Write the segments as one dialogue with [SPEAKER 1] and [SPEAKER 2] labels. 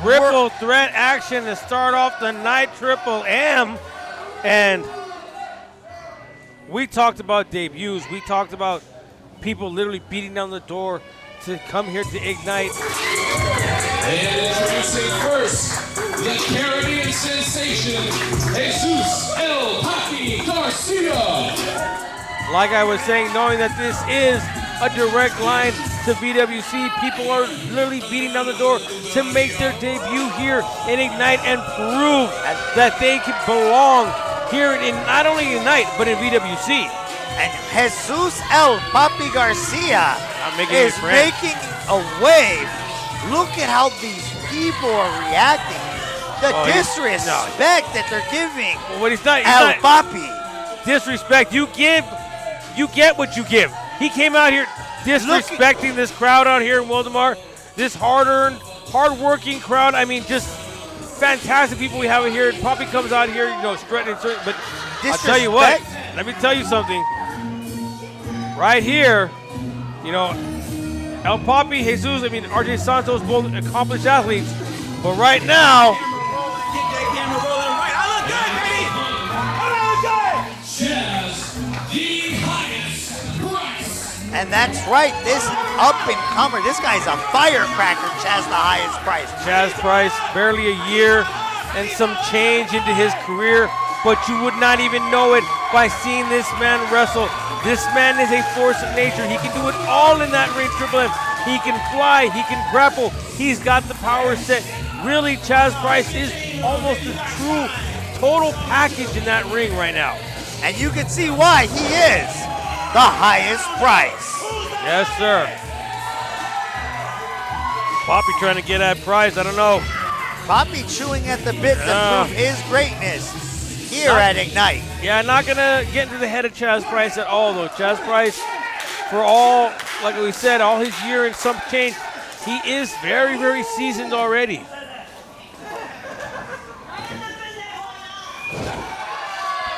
[SPEAKER 1] Triple threat action to start off the night, Triple M. And we talked about debuts. We talked about people literally beating down the door to come here to Ignite.
[SPEAKER 2] And introducing first, the Caribbean sensation, Jesus El Papi Garcia.
[SPEAKER 1] Like I was saying, knowing that this is a direct line to VWC, people are literally beating down the door to make their debut here in Ignite and prove that they can belong here in not only Ignite, but in VWC.
[SPEAKER 3] And Jesus El Papi Garcia is making a wave. Look at how these people are reacting. The disrespect that they're giving El Papi.
[SPEAKER 1] Disrespect. You get what you give. He came out here disrespecting this crowd out here in Wildemar. This hard-earned, hard-working crowd. I mean, just fantastic people we have here. Papi comes out here, strutting and certain. But I'll tell you what. Let me tell you something. Right here, El Papi, Jesus, RJ Santos, both accomplished athletes. But right now,
[SPEAKER 2] Chaz, the highest price.
[SPEAKER 3] And that's right, this up-and-comer, this guy's a firecracker, Chaz the highest price.
[SPEAKER 1] Chaz Price, barely a year and some change into his career, but you would not even know it by seeing this man wrestle. This man is a force of nature. He can do it all in that ring, Triple M. He can fly, he can grapple, he's got the power set. Really, Chaz Price is almost a true, total package in that ring right now.
[SPEAKER 3] And you can see why he is the highest price.
[SPEAKER 1] Yes, sir. Papi trying to get at Price, I don't know.
[SPEAKER 3] Papi chewing at the bit to prove his greatness here at Ignite.
[SPEAKER 1] Yeah, not going to get into the head of Chaz Price at all, though. Chaz Price, for all, like we said, all his year and some change, he is very, very seasoned already.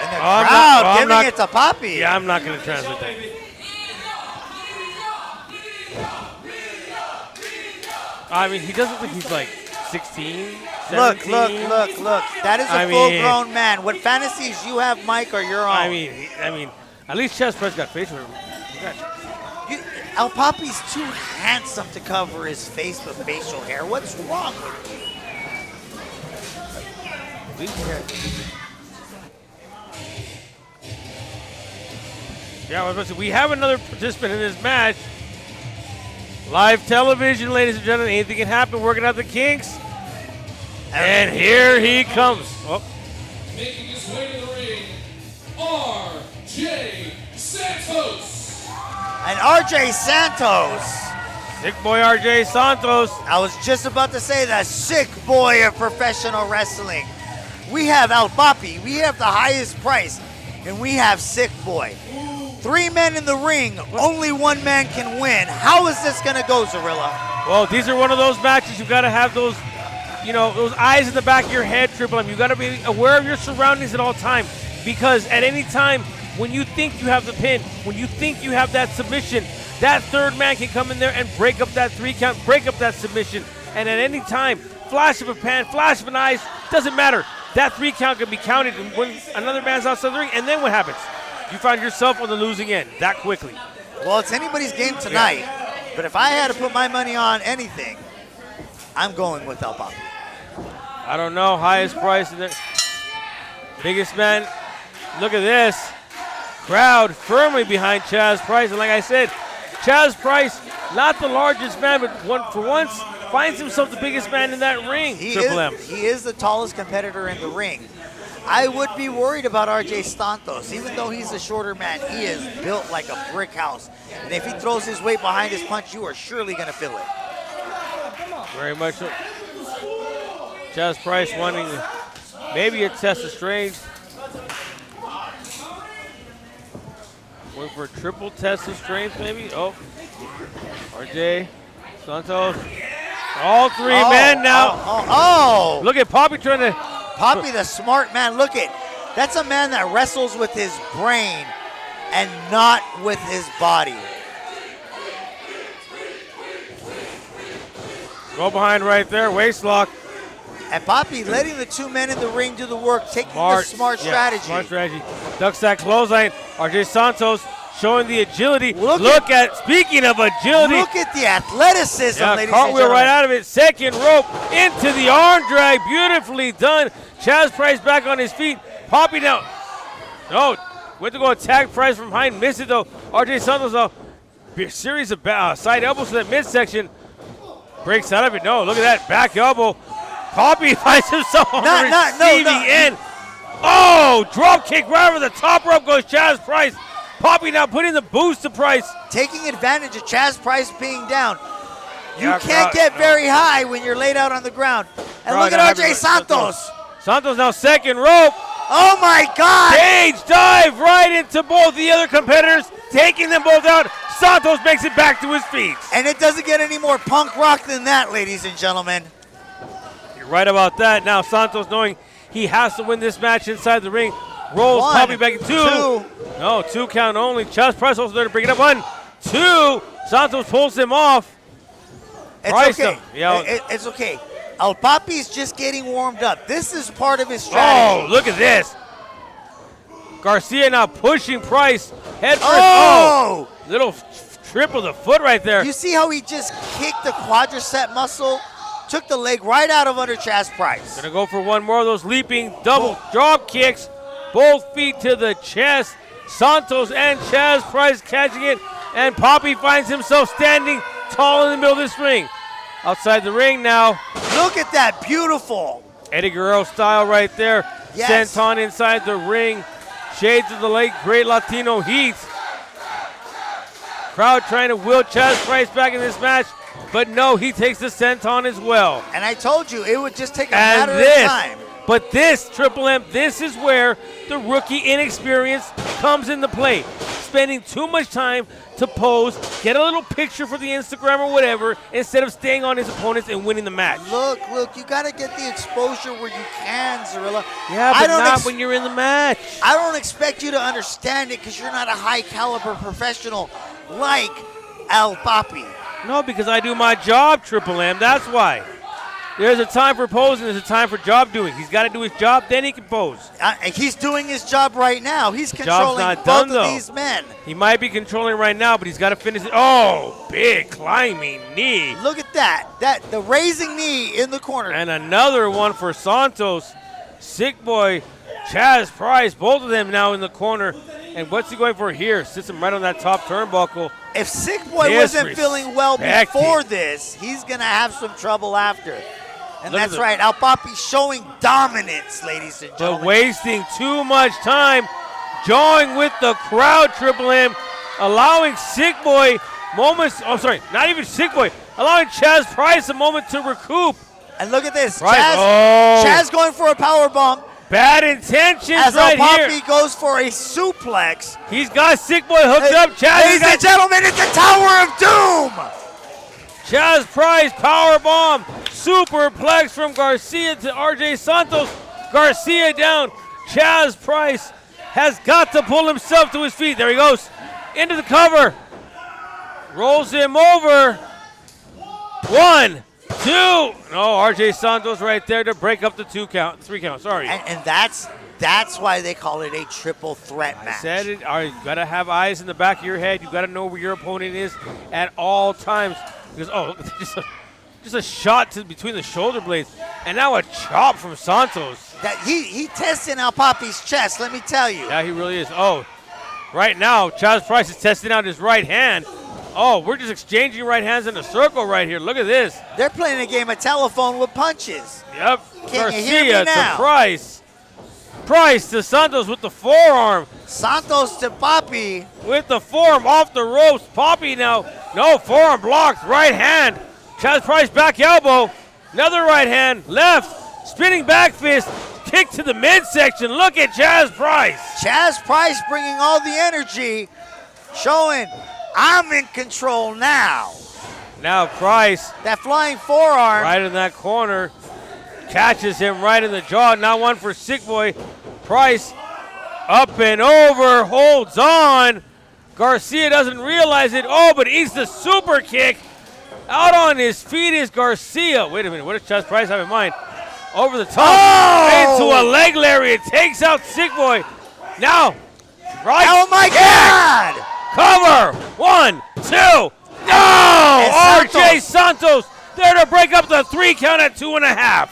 [SPEAKER 3] And the crowd giving it to Papi.
[SPEAKER 1] Yeah, I'm not going to translate that. I mean, he doesn't think he's like 16, 17.
[SPEAKER 3] Look. That is a full-grown man. What fantasies you have, Mike, are your own.
[SPEAKER 1] I mean, at least Chaz Price got facial hair.
[SPEAKER 3] El Papi's too handsome to cover his face with facial hair. What's wrong with you?
[SPEAKER 1] Yeah, I was about to say, we have another participant in this match. Live television, ladies and gentlemen. Anything can happen. Working out the kinks. And here he comes. Oh.
[SPEAKER 2] Making his way to the ring, RJ Santos.
[SPEAKER 3] And RJ Santos.
[SPEAKER 1] Sick boy RJ Santos.
[SPEAKER 3] I was just about to say that sick boy of professional wrestling. We have El Papi, we have the highest price, and we have Sick Boy. 3 men in the ring, only 1 man can win. How is this gonna go, Zorilla?
[SPEAKER 1] Well, these are one of those matches you gotta have those, those eyes in the back of your head, Triple M. You gotta be aware of your surroundings at all time, because at any time, when you think you have the pin, when you think you have that submission, that 3rd man can come in there and break up that 3 count, break up that submission. And at any time, flash of a pan, flash of an eye, doesn't matter. That 3 count can be counted when another man's outside the ring, and then what happens? You find yourself on the losing end that quickly.
[SPEAKER 3] Well, it's anybody's game tonight, but if I had to put my money on anything, I'm going with El Papi.
[SPEAKER 1] I don't know, highest price in there. Biggest man, look at this. Crowd firmly behind Chaz Price, and like I said, Chaz Price, not the largest man, but for once, finds himself the biggest man in that ring, Triple M.
[SPEAKER 3] He is the tallest competitor in the ring. I would be worried about RJ Santos. Even though he's a shorter man, he is built like a brick house. And if he throws his weight behind his punch, you are surely going to feel it.
[SPEAKER 1] Very much so. Chaz Price wanting maybe a test of strength. Going for a triple test of strength, maybe. Oh, RJ Santos. All 3 men now. Look at Papi trying to.
[SPEAKER 3] Papi, the smart man. Look at, that's a man that wrestles with his brain and not with his body.
[SPEAKER 1] Go behind right there, waist lock.
[SPEAKER 3] And Poppy letting the two men in the ring do the work, taking
[SPEAKER 1] Smart.
[SPEAKER 3] the smart
[SPEAKER 1] Yeah,
[SPEAKER 3] strategy.
[SPEAKER 1] Smart strategy. Ducks that clothesline. RJ Santos showing the agility.
[SPEAKER 3] Look
[SPEAKER 1] at, speaking of agility.
[SPEAKER 3] Look at the athleticism,
[SPEAKER 1] Yeah,
[SPEAKER 3] ladies and
[SPEAKER 1] cartwheel
[SPEAKER 3] gentlemen.
[SPEAKER 1] right out of it. Second rope into the arm drag. Beautifully done. Chaz Price back on his feet. Poppy now. No, went to go attack Price from behind. Missed it though. RJ Santos a series of side elbows to that midsection. Breaks out of it. No, look at that back elbow. Poppy finds himself on the receiving end. Oh, drop kick right over the top rope goes Chaz Price. Poppy now putting the boost to Price.
[SPEAKER 3] Taking advantage of Chaz Price being down. You
[SPEAKER 1] Yeah,
[SPEAKER 3] can't get very high when you're laid out on the ground. And look at RJ Santos.
[SPEAKER 1] Santos now second rope.
[SPEAKER 3] Oh my God!
[SPEAKER 1] Stage dive right into both the other competitors, taking them both out. Santos makes it back to his feet.
[SPEAKER 3] And it doesn't get any more punk rock than that, ladies and gentlemen.
[SPEAKER 1] You're right about that. Now Santos knowing he has to win this match inside the ring. Rolls
[SPEAKER 3] One,
[SPEAKER 1] Poppy back in two. No, 2 count only. Chaz Price also there to bring it up. 1, 2. Santos pulls him off.
[SPEAKER 3] It's
[SPEAKER 1] Price
[SPEAKER 3] okay.
[SPEAKER 1] though. Yeah.
[SPEAKER 3] It's okay. El Papi's just getting warmed up. This is part of his strategy.
[SPEAKER 1] Oh, look at this. Garcia now pushing Price head first.
[SPEAKER 3] Oh!
[SPEAKER 1] Little trip of the foot right there.
[SPEAKER 3] You see how he just kicked the quadricep muscle? Took the leg right out of under Chaz Price.
[SPEAKER 1] Gonna go for one more of those leaping double drop kicks. Both feet to the chest. Santos and Chaz Price catching it. And Poppy finds himself standing tall in the middle of this ring. Outside the ring now.
[SPEAKER 3] Look at that, beautiful.
[SPEAKER 1] Eddie Guerrero style right there.
[SPEAKER 3] Yes.
[SPEAKER 1] Senton inside the ring. Shades of the late great Latino heat. Crowd trying to will Chaz Price back in this match. But no, he takes the senton as well.
[SPEAKER 3] And I told you, it would just take a
[SPEAKER 1] And
[SPEAKER 3] matter
[SPEAKER 1] this,
[SPEAKER 3] of time.
[SPEAKER 1] but this, Triple M, this is where the rookie inexperience comes into play. Spending too much time to pose, get a little picture for the Instagram or whatever, instead of staying on his opponents and winning the match.
[SPEAKER 3] Look, you got to get the exposure where you can, Zorilla.
[SPEAKER 1] Yeah, but not when you're in the match.
[SPEAKER 3] I don't expect you to understand it because you're not a high caliber professional like El Papi.
[SPEAKER 1] No, because I do my job, Triple M, that's why. There's a time for posing, there's a time for job doing. He's got to do his job, then he can pose.
[SPEAKER 3] He's doing his job right now. He's
[SPEAKER 1] Job's
[SPEAKER 3] controlling
[SPEAKER 1] not
[SPEAKER 3] both
[SPEAKER 1] done,
[SPEAKER 3] of
[SPEAKER 1] though.
[SPEAKER 3] these men.
[SPEAKER 1] He might be controlling right now, but he's got to finish it. Oh, big climbing knee.
[SPEAKER 3] Look at that. The raising knee in the corner.
[SPEAKER 1] And another one for Santos. Sick boy, Chaz Price, both of them now in the corner. And what's he going for here? Sits him right on that top turnbuckle.
[SPEAKER 3] If Sick Boy wasn't feeling well
[SPEAKER 1] Disrespected.
[SPEAKER 3] before this, he's going to have some trouble after. And
[SPEAKER 1] Look at
[SPEAKER 3] that's right. El Papi showing dominance, ladies and
[SPEAKER 1] But
[SPEAKER 3] gentlemen.
[SPEAKER 1] wasting too much time, jawing with the crowd, Triple M, allowing Sick Boy moments, not even Sick Boy, allowing Chaz Price a moment to recoup.
[SPEAKER 3] And look at this.
[SPEAKER 1] Price,
[SPEAKER 3] Chaz going for a power bomb.
[SPEAKER 1] Bad intentions
[SPEAKER 3] As
[SPEAKER 1] right
[SPEAKER 3] El Papi
[SPEAKER 1] here.
[SPEAKER 3] goes for a suplex.
[SPEAKER 1] He's got Sick Boy hooked up. Chaz
[SPEAKER 3] Ladies and gentlemen, it's the Tower of Doom.
[SPEAKER 1] Chaz Price, powerbomb, superplex from Garcia to RJ Santos. Garcia down. Chaz Price has got to pull himself to his feet. There he goes. Into the cover. Rolls him over. 1, 2. No, RJ Santos right there to break up the 3 count. Sorry.
[SPEAKER 3] And that's why they call it a triple threat match.
[SPEAKER 1] I said it. All right, you got to have eyes in the back of your head. You got to know where your opponent is at all times. Because, look, just a shot between the shoulder blades. And now a chop from Santos.
[SPEAKER 3] That he testing El Papi's chest, let me tell you.
[SPEAKER 1] Yeah, he really is. Oh, right now, Chaz Price is testing out his right hand. Oh, we're just exchanging right hands in a circle right here. Look at this.
[SPEAKER 3] They're playing a game of telephone with punches.
[SPEAKER 1] Yep.
[SPEAKER 3] Can you hear me
[SPEAKER 1] Garcia
[SPEAKER 3] now?
[SPEAKER 1] to Price. Price to Santos with the forearm.
[SPEAKER 3] Santos to Papi.
[SPEAKER 1] With the forearm off the ropes. Poppy now. No, forearm blocked. Right hand. Chaz Price back elbow. Another right hand. Left. Spinning back fist. Kick to the midsection. Look at Chaz Price.
[SPEAKER 3] Chaz Price bringing all the energy, showing I'm in control now.
[SPEAKER 1] Now Price
[SPEAKER 3] That flying forearm.
[SPEAKER 1] right in that corner. Catches him right in the jaw. Now one for Sick Boy. Price up and over. Holds on. Garcia doesn't realize it. Oh, but eats the super kick. Out on his feet is Garcia. Wait a minute. What does Chaz Price have in mind? Over the top.
[SPEAKER 3] Oh!
[SPEAKER 1] Into a leg lariat. Takes out Sick Boy. Now, right.
[SPEAKER 3] Oh my God!
[SPEAKER 1] Cover. 1, 2. No!
[SPEAKER 3] And
[SPEAKER 1] RJ Santos there to break up the 3 count at 2.5.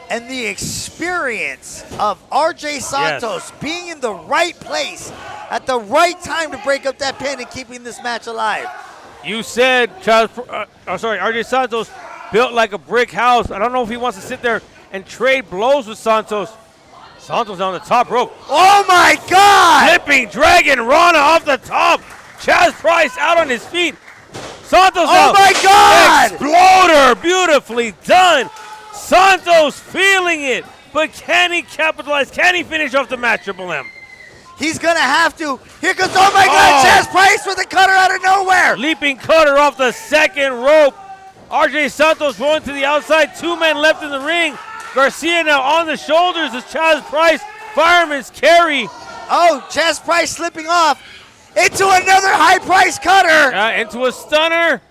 [SPEAKER 3] And the experience of RJ Santos being in the right place at the right time to break up that pin and keeping this match alive.
[SPEAKER 1] You said, RJ Santos built like a brick house. I don't know if he wants to sit there and trade blows with Santos. Santos on the top rope.
[SPEAKER 3] Oh my God!
[SPEAKER 1] Flipping Dragon Rana off the top. Chaz Price out on his feet. Santos
[SPEAKER 3] Oh
[SPEAKER 1] out.
[SPEAKER 3] my God!
[SPEAKER 1] Exploder, beautifully done. Santos feeling it, but can he capitalize? Can he finish off the match, Triple M?
[SPEAKER 3] He's gonna have to. Here comes, oh my God, Chaz Price with a cutter out of nowhere.
[SPEAKER 1] Leaping cutter off the second rope. RJ Santos going to the outside. 2 men left in the ring. Garcia now on the shoulders of Chaz Price. Fireman's carry.
[SPEAKER 3] Oh, Chaz Price slipping off into another high price cutter.
[SPEAKER 1] Into a stunner.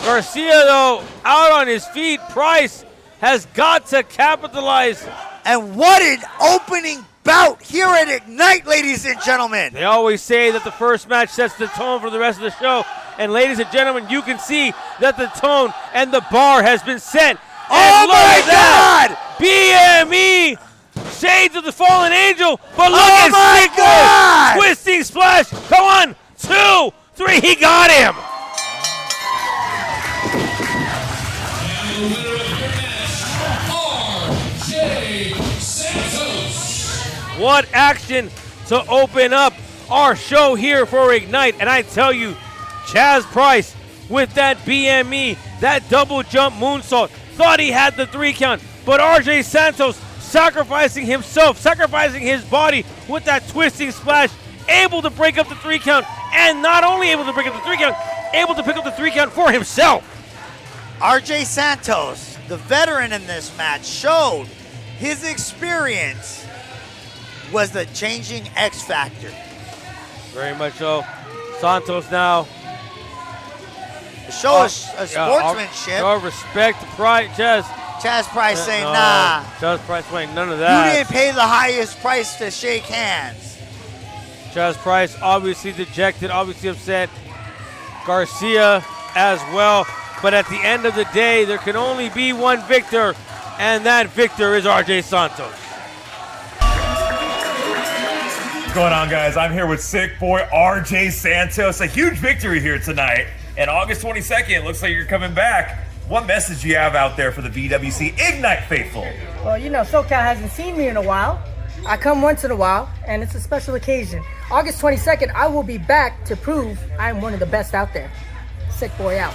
[SPEAKER 1] Garcia, though, out on his feet. Price has got to capitalize.
[SPEAKER 3] And what an opening bout here at Ignite, ladies and gentlemen.
[SPEAKER 1] They always say that the first match sets the tone for the rest of the show. And ladies and gentlemen, you can see that the tone and the bar has been set.
[SPEAKER 3] Oh
[SPEAKER 1] And look
[SPEAKER 3] my
[SPEAKER 1] at that.
[SPEAKER 3] God!
[SPEAKER 1] BME, Shades of the Fallen Angel. But look
[SPEAKER 3] Oh
[SPEAKER 1] at
[SPEAKER 3] my
[SPEAKER 1] Sick Boy.
[SPEAKER 3] God!
[SPEAKER 1] Twisting splash. Come on. 2, 3. He got him.
[SPEAKER 2] And the winner of your match, RJ Santos.
[SPEAKER 1] What action to open up our show here for Ignite. And I tell you, Chaz Price with that BME, that double jump moonsault, thought he had the 3 count, but RJ Santos sacrificing himself, sacrificing his body with that twisting splash, able to break up the 3 count, and not only able to break up the 3 count, able to pick up the 3 count for himself.
[SPEAKER 3] RJ Santos, the veteran in this match, showed his experience was the changing X factor.
[SPEAKER 1] Very much so. Santos now.
[SPEAKER 3] Show us a sportsmanship.
[SPEAKER 1] Show respect to Price, Chaz.
[SPEAKER 3] Chaz Price saying,
[SPEAKER 1] No,
[SPEAKER 3] nah,
[SPEAKER 1] Chaz Price saying none of
[SPEAKER 3] you
[SPEAKER 1] that.
[SPEAKER 3] didn't pay the highest price to shake hands.
[SPEAKER 1] Chaz Price obviously dejected, obviously upset. Garcia as well. But at the end of the day, there can only be one victor, and that victor is RJ Santos.
[SPEAKER 4] What's going on, guys? I'm here with Sick Boy RJ Santos. A huge victory here tonight. And August 22nd, looks like you're coming back. What message do you have out there for the VWC Ignite faithful?
[SPEAKER 5] Well, you know, SoCal hasn't seen me in a while. I come once in a while, and it's a special occasion. August 22nd, I will be back to prove I am one of the best out there. Sick Boy out.